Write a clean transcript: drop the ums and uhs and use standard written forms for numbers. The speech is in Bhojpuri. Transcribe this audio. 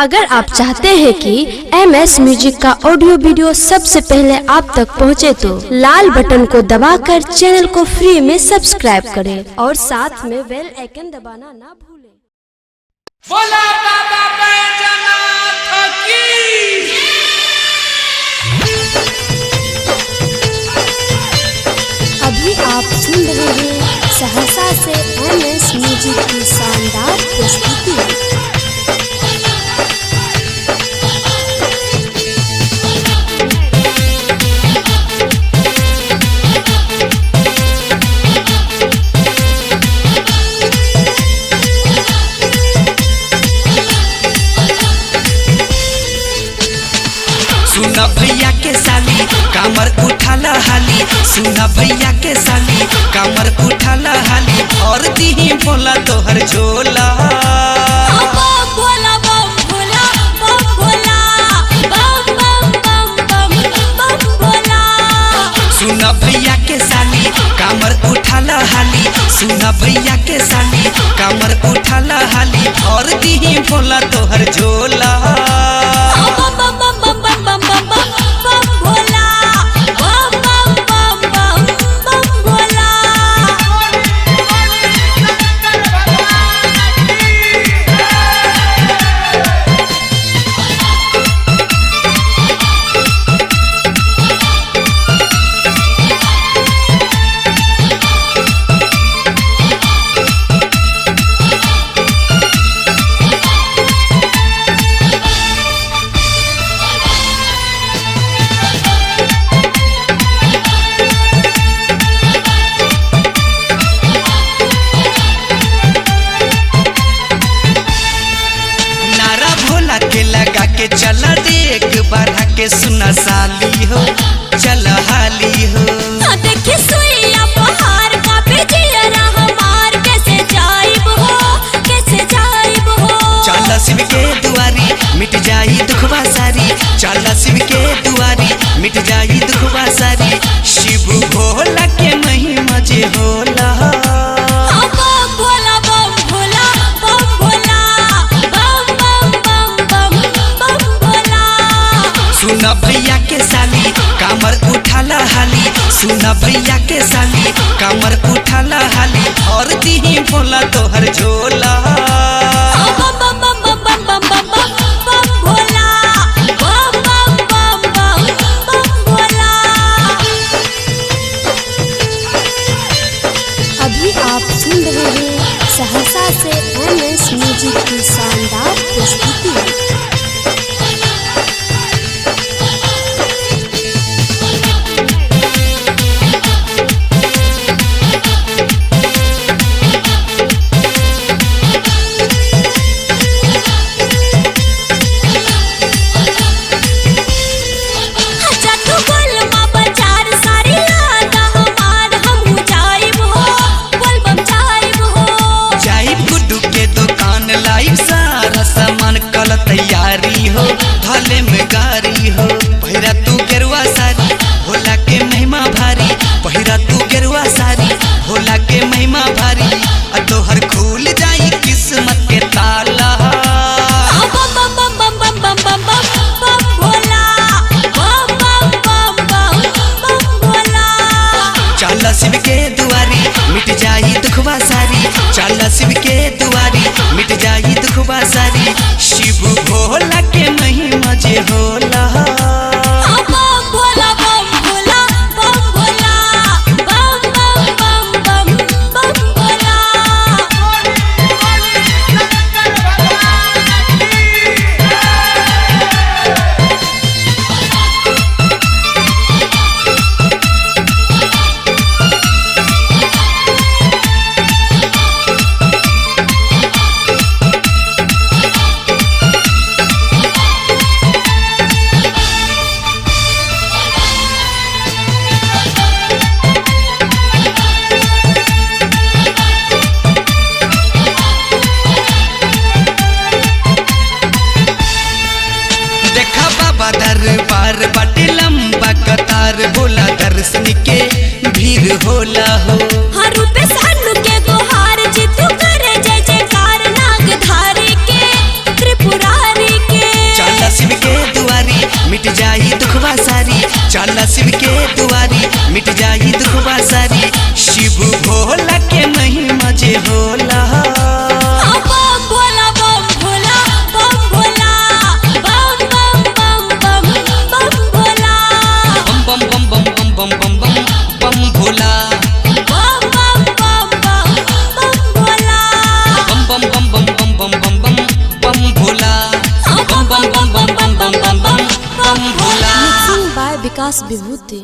अगर आप चाहते हैं कि MS म्यूजिक का ऑडियो वीडियो सबसे पहले आप तक पहुंचे तो लाल बटन को दबाकर चैनल को फ्री में सब्सक्राइब करें और साथ में बेल आइकन दबाना ना भूलें। बोला बाबा बैजनाथ की। अभी आप सुन रहे हैं सहरसा से MS म्यूजिक की शानदार प्रस्तुति। सुना भैया के साली कामर उठाला हाली, सुना भैया के साली कामर उठाला हाली, और दी बोला तोहर झोला। सुना भैया के साली कामर उठाला हाली, सुना भैया के साली कामर उठाला हाली, और दी बोला तोहर झोला। के चला देख बढ़ा के सुना साली हो, चल हाली हो। देखी सुइया पहाड़ का बेजिया हमार कैसे जाइब हो, कैसे जाइब हो। चल शिव के दुआरी मिट जाई दुखवा सारी, चल शिव के दुआरी मिट जाई दुखवा सारी, शिव भोला के महिमा जे होला। सुना भैया के साली कामर उठाला हाली, सुना भैया के साली कामर उठाला हाली, और दी बोला तोहर झोला। अभी आप सुन रहे हैं सहरसा से MS म्यूजिक की शानदार प्रस्तुति। तैयारी हो भले में गारी हो, पहिरा तू गेरुआ सारी भोला के महिमा भारी, पहिरा तू गेरुआ सारी भोला के महिमा भारी, तोहर खुल जाई किस्मत के ताला। चल शिव के दुआरी मिट जाई दुखवा सारी, चल शिव के दुआरी मिट जाई दुखवा सारी, शिव भोला के महिमा जे होला। दरबार बाटे लंबा कतार, बोला दर्शन के भीड़ होला हो। हर रूपे सानु के गोहार जितु करे जय जयकार, नाग धारी के त्रिपुरारी के। शिव के दुआरी मिट जाई दुखवा सारी शिव भोला के नहीं मजे होला बम भोला बम भोला बम भोला बम बम बम बम बम भोला बम बम बम बम बम बम बम बम बम भोला बम बम बम बम बम भोला बम बम बम बम बम बम बम बम बम भोला बम बम बम बम बम बम बम बम बम Bhola Mixing by Vikas Vibhuti.